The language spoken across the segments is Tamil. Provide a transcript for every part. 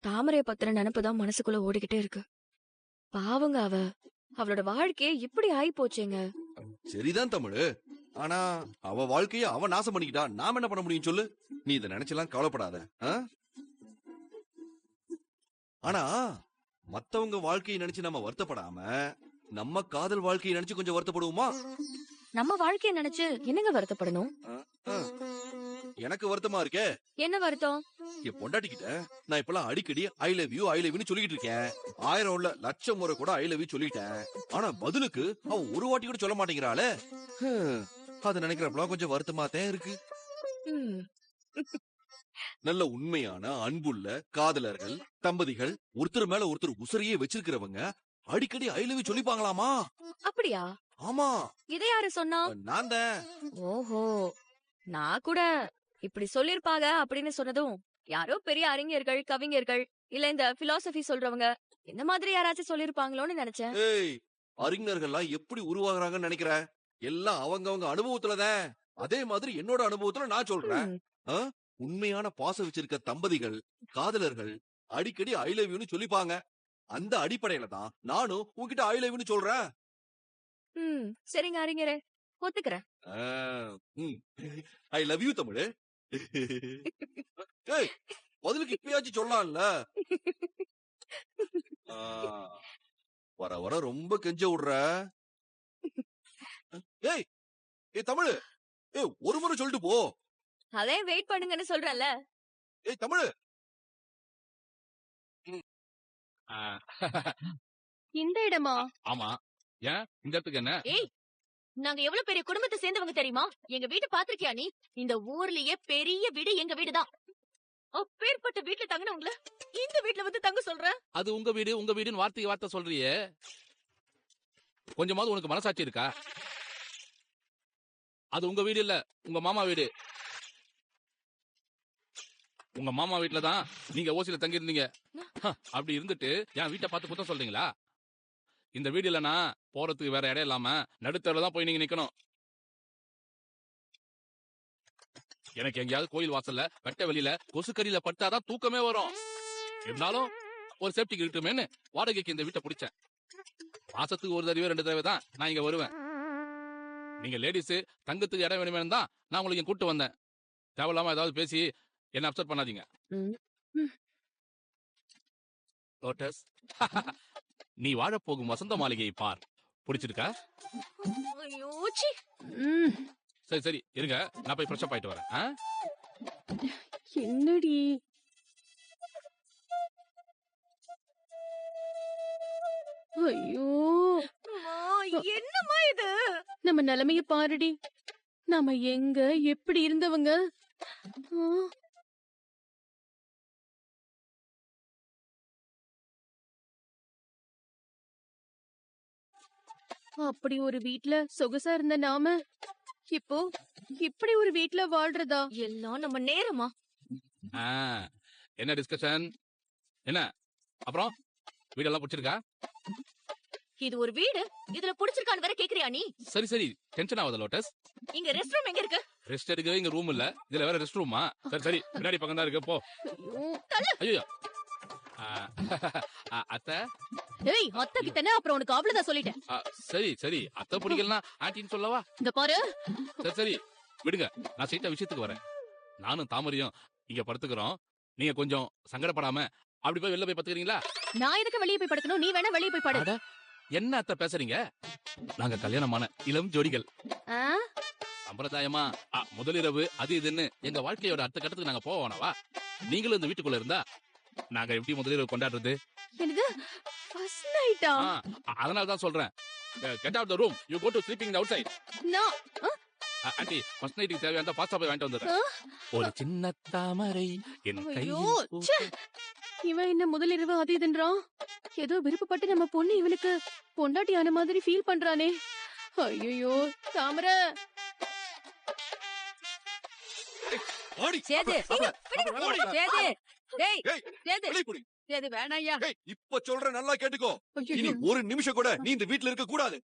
தாமரைய பத்திர நினைப்புதான் மனசுக்குள்ள ஓடிக்கிட்டே இருக்கு. பாவங்க அவளோட வாழ்க்கையே இப்படி ஆயி போச்சேங்க. சரிதான் தமிழ். ஆனா அவ வாழ்க்கைய அவ நாசம் பண்ணிக்கிட்டா, நாம என்ன பண்ண முடியும் சொல்லு? நீ இதை நினைச்செல்லாம் கவலைப்படாத. ஆனா மத்தவங்க வாழ்க்கையை நினைச்சு நம்ம வருத்தப்படாம நம்ம காதல் வாழ்க்கையை நினைச்சு கொஞ்சம் வருத்தப்படுவோமா? நம்ம வாழ்க்கைய நினைச்சு என்னங்க வருத்தப்படணும்? எனக்கு வருத்தமா இருக்கே. என்ன வருத்தம்? என் பொண்டாட்டிக்கிட்ட நான் இப்பெல்லாம் அடிக்கடி ஐ லவ் யூன்னு சொல்லிக்கிட்டு இருக்கேன். 1000 இல்ல லட்சம் முறை கூட ஐ லவ் யூ சொல்லிட்டேன். ஆனா பதிலுக்கு அவ ஒரு வாட்டி கூட சொல்ல மாட்டேங்கிறாளே. அத நினைக்கிறப்பலாம் கொஞ்சம் வருத்தமா தான் இருக்கு. நல்ல உண்மையான அன்புள்ள காதலர்கள் தம்பதிகள் ஒருத்தர் மேல ஒருத்தர் உசுரையே வச்சிருக்கிறவங்க அடிக்கடி ஐ லவ் யூ சொல்லிப்பாங்களாமா? அப்படியா? ஆமா. இதை யாரு சொன்னா? நான் தான். ஓஹோ, நான் கூட இப்படி சொல்லிருப்பாங்க அப்படின்னு சொன்னதும் யாரோ பெரிய அறிஞர்கள் கவிஞர்கள் இல்ல இந்த பிலாசபி சொல்றவங்க இந்த மாதிரி யாராச்சும் சொல்லிருப்பாங்களோன்னு நினைச்சேன். அறிஞர்கள்லாம் எப்படி உருவாகுறாங்கன்னு நினைக்கிற? எல்லாம் அவங்க அனுபவத்துலதான். அதே மாதிரி என்னோட அனுபவத்துல நான் சொல்றேன். உண்மையான பாசம் வச்சிருக்க தம்பதிகள் காதலர்கள் அடிக்கடி ஐ லவ் யூன்னு சொல்லிப்பாங்க. அந்த அடிப்படையில தான் நானும் உன்கிட்ட ஐ லவ் யூன்னு சொல்றேன். சரிங்க அறிஞரே, ஒத்துக்கிறேன். I love you Tamil. பதிலுக்கு இப்பயாச்சும் சொல்லலாம்ல. வர வர ரொம்ப கெஞ்ச விடுற. ஏய் தமிழ், ஒரு முறை சொல்லிட்டு போ. அதே வெயிட் பண்ணுங்கன்னு சொல்றேன்ல. ஏய் தமிழ். இந்த இடமா? ஆமா. ஏன் இந்த இடத்துக்கு என்ன? ஏய், நாங்க எவ்வளவு பெரிய குடும்பத்தை சேர்ந்தவங்க தெரியுமா? எங்க வீட்டு பாத்திருக்கியா நீ? இந்த ஊர்லயே பெரிய வீடு எங்க வீடுதான். அப்பேற்பட்ட வீட்டுல தங்கினவங்கள இந்த வீட்டுல வந்து தங்க சொல்ற? அது உங்க வீடுன்னு வார்த்தைக்கு வார்த்தை சொல்றியே. கொஞ்சமாவது உனக்கு மனசாட்சி இருக்கா? அது உங்க வீடு இல்ல, உங்க மாமா வீடு. உங்க மாமா வீட்டுல தான் நீங்க ஓசில தங்கி இருந்தீங்க. அப்படி இருந்துட்டு என் வீட்டை பார்த்து குத்தம் சொல்றீங்களா? இந்த வீடு இல்லனா போறதுக்கு வேற இடம் இல்லாம நடுத்தரல தான் போய் நீங்க நிக்கணும். எனக்கு எங்கேயாவது கோயில் வாசல்ல வெட்ட வெளியில கொசுக்கறியில பட்டாதான் தூக்கமே வரும். இருந்தாலும் ஒரு சேஃப்டிக்கு இருக்கட்டுமேன்னு வாடகைக்கு இந்த வீட்டை பிடிச்சேன். மாசத்துக்கு ஒரு தடவை 2 தடவை தான் நான் இங்க வருவேன். நீங்க லேடிஸ் தங்கத்துக்கு இடம் வேணுமே தான் நான் உங்களுக்கு இங்க கூட்டு வந்தேன். தேவையில்லாம ஏதாவது பேசி என்ன அப்செட் பண்ணாதீங்க. லோட்டஸ், நீ வாழப்போகும் வசந்த மாளிகையை பார். பிடிச்சிருக்கா? சரி சரி இருங்க, நான் போய் ஃப்ரெஷ் அப் ஆயிட்டு வரேன். என்னடி ஐயோ, என்னம்மா இது? நம்ம நிலைமைய பாருடி. நாம எங்க எப்படி இருந்தவங்க? அப்படி ஒரு வீட்ல சொகுசா இருந்த நாம இப்போ இப்படி ஒரு வீட்ல வாழ்றதா? எல்லாம் நம்ம நேரமா? என்ன டிஸ்கஷன்? என்ன அப்புறம் வீடெல்லாம் பிடிச்சிருக்கா? இது ஒரு வீடு, இதுல புடிச்சிருக்கான்னு வேற கேக்குறியா நீ? சரி சரி டென்ஷன் ஆகாத லோட்டஸ். இங்க ரெஸ்ட் ரூம் எங்க இருக்கு? ரெஸ்ட் எடுக்க இங்க ரூம் இல்ல, இதுல வேற ரெஸ்ட் ரூமா? சரி சரி பின்னாடி பக்கம் தான் இருக்கு, போ. ஐயோ அத்தை. ஏய், அத்தை கிட்டனே அப்புறம் உனக்கு அவ்வளவுதான் சொல்லிட்டேன். சரி சரி அத்தை பிடிக்கலனா ஆண்டின்னு சொல்லவா? இந்த பாரு. சரி சரி விடுங்க, நான் சீட்டா விஷயத்துக்கு வரேன். நானும் தாமரையும் இங்க படுத்துக்கிறோம். நீங்க கொஞ்சம் சங்கடப்படாம அப்படி போய் வெளில போய் படுத்துக்கிறீங்களா? நான் எதுக்கு வெளியே போய் படுக்கணும்? நீ வேணா வெளியே போய் படு. என்ன அத்தை பேசுறீங்க? நாங்க கல்யாணமான இளம் ஜோடிகள். சம்பிரதாயமா முதலிரவு அது இதுன்னு எங்க வாழ்க்கையோட அடுத்த கட்டத்துக்கு நாங்க போவோனவா? நீங்களும் இந்த வீட்டுக்குள்ள இருந்தா நாங்க எப்படி முதலிரவு கொண்டாடுறது? என்னது ஃபர்ஸ்ட் நைட்டா? அதனால தான் சொல்றேன், get out the room, you go to sleeping in outside. No aunty, first நைட்டுக்கு தேவையான பாஸ்தா போய் வாங்கிட்டு வந்துடுறேன். ஒரு சின்ன தாமரை என் கையில். இவன் என்ன முதலிரவு அது இதுன்றான்? ஏதோ விருப்பப்பட்டு நம்ம பொண்ணு இவனுக்கு பொண்டாட்டியான மாதிரி ஃபீல் பண்றானே. ஐயோ தாமரை. இப்ப சொல்ற நல்லா கேட்டுக்கோ. இனி ஒரு நிமிஷம் கூட நீ இந்த வீட்டுல இருக்க கூடாது.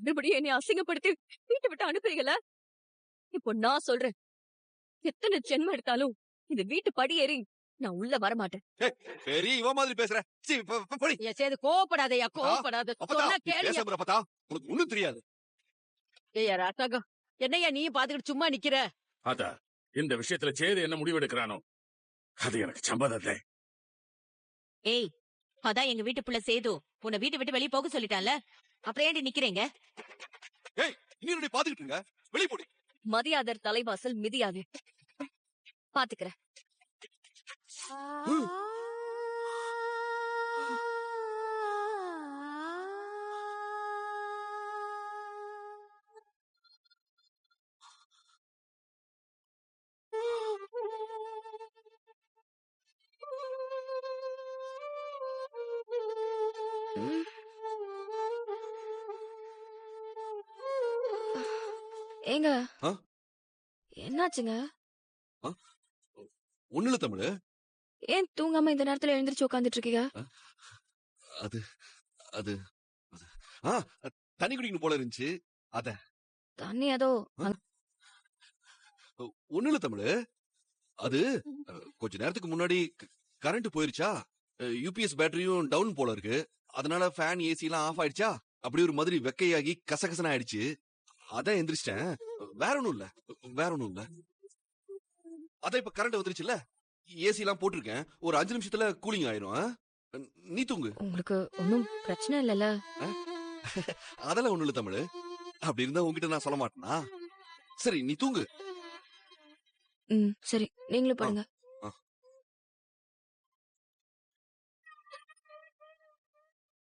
மறுபடியும் என்னை அசிங்கப்படுத்தி வீட்டை விட்டு அனுப்புறீங்களா? இப்போ நான் சொல்றேன், எத்தனை ஜென்மம் எடுத்தாலும் இந்த வீட்டு படி ஏறி நான் உள்ள வர மாட்டேன். பெரிய இவ மாதிரி பேசுற. சீ, போடி. சேது கோவப்படாதயா, கோவப்படாத. அப்பதா, சொன்னா நீ கேளுயா. பேசாம அப்பதா, உனக்கு ஒண்ணும் தெரியாது. ஏய்யா ராட்டகம், என்னய்யா நீ பாத்துக்கிட்டு சும்மா நிக்கிற? அதா இந்த விஷயத்துல சேது என்ன முடிவெடுக்கிறானோ அது எனக்கு சம்மதத்தை. ஏய், அதான் எங்க வீட்டு புள்ள சேது உன்னை வீட்டை விட்டு வெளிய போக சொல்லிட்டான்ல, அப்புறம் ஏன்டி நிக்கிறீங்க? ஏய், நீ என்னடி பாத்துக்கிட்டு இருக்க? வெளிய போடி. மதியாதர் தலைவாசல் மிதியாது. பாத்துக்கிறேன். ஏங்க, ஆ? என்னாச்சுங்க? ஒண்ணுல தமிழ். ஏன் தூங்காம இந்த நேரத்துல எழுந்திருச்சு உட்காந்துட்டு இருக்கீங்க? அது அது அது- ஆ, தண்ணி குடிக்கணும் போல இருந்துச்சு. அத தண்ணி ஏதோ ஒண்ணுல தமிழ். அது கொஞ்ச நேரத்துக்கு முன்னாடி கரண்ட் போயிருச்சா, யூபிஎஸ் பேட்டரியும் டவுன் போல இருக்கு. அதனால ஃபேன் ஏசி எல்லாம் ஆஃப் ஆயிடுச்சா, அப்படி ஒரு மாதிரி வெக்கையாகி கசகசன ஆயிடுச்சு. அதான் எந்திரிச்சிட்டேன். வேற ஒண்ணும் இல்ல, வேற ஒண்ணும் இல்ல. அதான் இப்ப கரண்ட் வந்துருச்சுல்ல, ஏசி எல்லாம் போட்டிருக்கேன். ஒரு 5 நிமிஷத்துல கூலிங் ஆயிரும். நீ தூங்கு. உங்களுக்கு ஒன்னும் பிரச்சனை இல்லல்ல? அதெல்லாம் ஒண்ணும் இல்ல தமிழ். அப்படி இருந்தா உன்கிட்ட நான் சொல்ல மாட்டேனா? சரி, நீ தூங்கு. சரி, நீங்களும் படுங்க.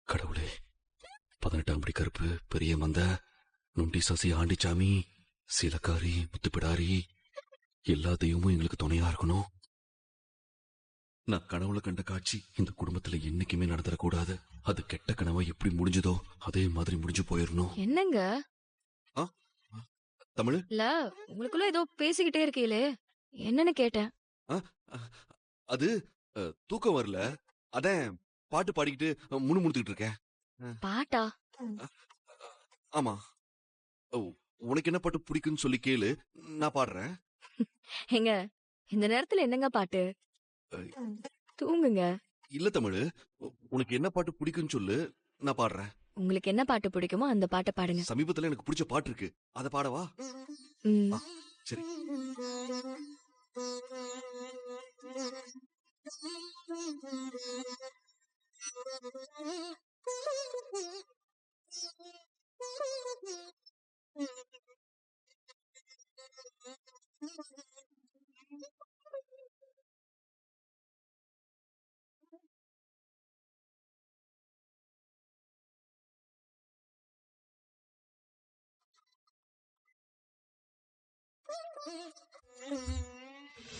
கடவுளே, 18ஆம் படி கருப்பு, பெரிய மந்த, நுண்டி சசி, ஆண்டிச்சாமி, சீலக்காரி, முத்துப்பிடாரி, எல்லா தெய்வமும் எங்களுக்கு துணையா இருக்கணும். நான் கனவுல கண்ட காட்சி இந்த குடும்பத்துல என்னைக்குமே நடந்துடக்கூடாது. அது கெட்ட கனவை எப்படி முடிஞ்சதோ அதே மாதிரி முடிஞ்சு போயிடணும். என்னங்க தமிழ்? இல்ல, உங்களுக்குள்ள ஏதோ பேசிக்கிட்டே இருக்கீங்களே, என்னன்னு கேட்டேன். அது தூக்கம் வரல, அதான் பாட்டு பாடிக்கிட்டு முணுமுணுத்துக்கிட்டு இருக்கேன். பாட்டா? ஆமா. உனக்கு என்ன பாட்டு பிடிக்குன்னு சொல்லி கேளு, நான் பாடுறேன். எங்க இந்த நேரத்துல என்னங்க பாட்டு? தூங்குங்க. இல்ல தமிழ், உனக்கு என்ன பாட்டு பிடிக்குன்னு சொல்லு, நான் பாடுறேன். உங்களுக்கு என்ன பாட்டு பிடிக்குமோ அந்த பாட்டை பாடுங்க. சமீபத்துல எனக்கு பிடிச்ச பாட்டு இருக்கு, அத பாடவா? ம். சரி.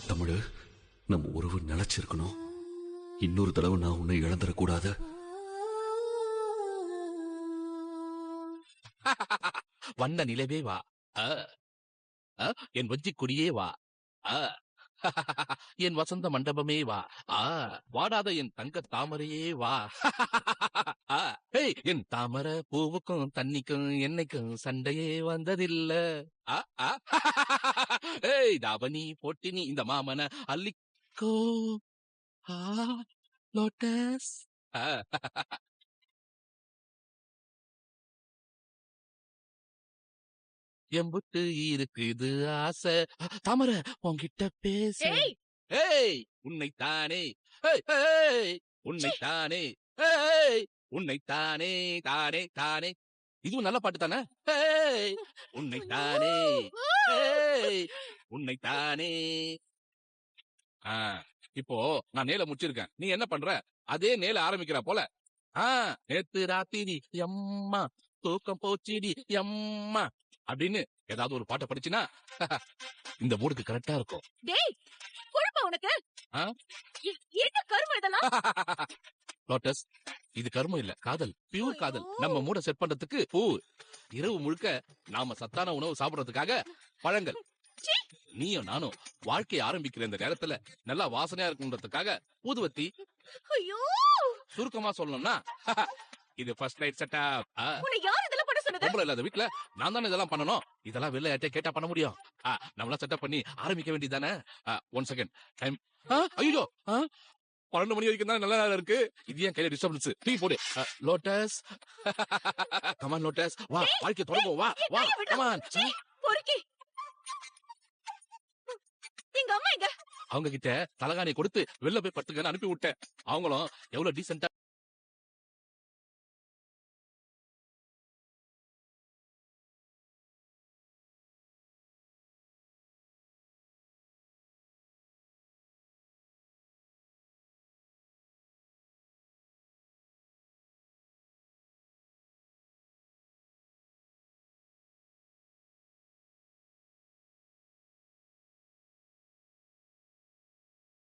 தமிழ், நம்ம உறவு நிலைச்சிருக்கணும். இன்னொரு தடவை நான் உன்னை இழந்துடக்கூடாது. வண்ண நிலவே வா, அ, அ, என் வஞ்சிக் கொடியே வா, அ, என் வசந்த மண்டபமே வா, ஆ, வாடாத என் தங்க தாமரையே வா, ஆ, ஏய், என் தாமரை பூவுக்கும் தண்ணிக்கும் என்னைக்கும் சண்டையே வந்ததில்ல, ஆ, ஆ, ஏய், தாவணி போட்டினி இந்த மாமன அள்ளிக்கோ, ஆ, லோட்டஸ், ஆ, எம்புட்டு இருக்குது ஆசை, தாமரை உன்கிட்ட பேச, ஏய், ஏய், உன்னைத்தானே, ஏய், ஏய், உன்னைத்தானே, ஏய், உன்னைத்தானே, தானே தானே, இதுவும் நல்ல பாட்டு தானே, ஏய், உன்னைத்தானே, ஏய், உன்னைத்தானே. ஆ, இப்போ நான் நேல முடிச்சிருக்கேன், நீ என்ன பண்ற? அதே நேல ஆரம்பிக்கிற போல. ஆ, நேத்து ராத்திரி எம்மா தூக்கம் போச்சிடி எம்மா அப்படின்னு ஏதாவது ஒரு பாட்டை படிச்சுனா இந்த மூடுக்கு கரெக்டா இருக்கும். டேய், குழப்பா உனக்கு? ஆ? என்ன கருமம் இதெல்லாம்? லோட்டஸ், இது கர்மம் இல்ல, காதல், பியூர் காதல். நம்ம மூட செட் பண்றதுக்கு பூ, இரவு முழுக்க நாம சத்தான உணவு சாப்பிடறதுக்காக பழங்கள். நீயும் நானும் வாழ்க்கையை ஆரம்பிக்கிற இந்த நேரத்துல நல்லா வாசனையா இருக்குன்றதுக்காக ஊதுவத்தி. ஐயோ, சுருக்கமா சொல்லணும்னா இது ஃபர்ஸ்ட் நைட் செட்டப். உன்னை யார் இதெல்லாம் பண்ண சொன்னது? சொன்னது பொம்பளை இல்லாத வீட்டுல நான் தானே இதெல்லாம் பண்ணணும். இதெல்லாம் வெளில யார்ட்டே கேட்டா பண்ண முடியும். நம்மளா செட்டப் பண்ணி ஆரம்பிக்க வேண்டியதானே. 1 செகண்ட் டைம். ஐயோ 12 மணி வரைக்கும் தான் நல்ல நேரம் இருக்கு. இது ஏன் கையில டிஸ்டர்பன்ஸ். டீ போடு. லோட்டஸ் கமான் லோட்டஸ் வா, வாழ்க்கை தொடங்கும். வா வா கமான். பொறுக்கி. எங்க அம்மா எங்க? அவங்க கிட்ட தலகாணி கொடுத்து வெளில போய் படுத்துக்கன்னு அனுப்பி விட்டேன். அவங்களும் எவ்வளவு டீசென்டா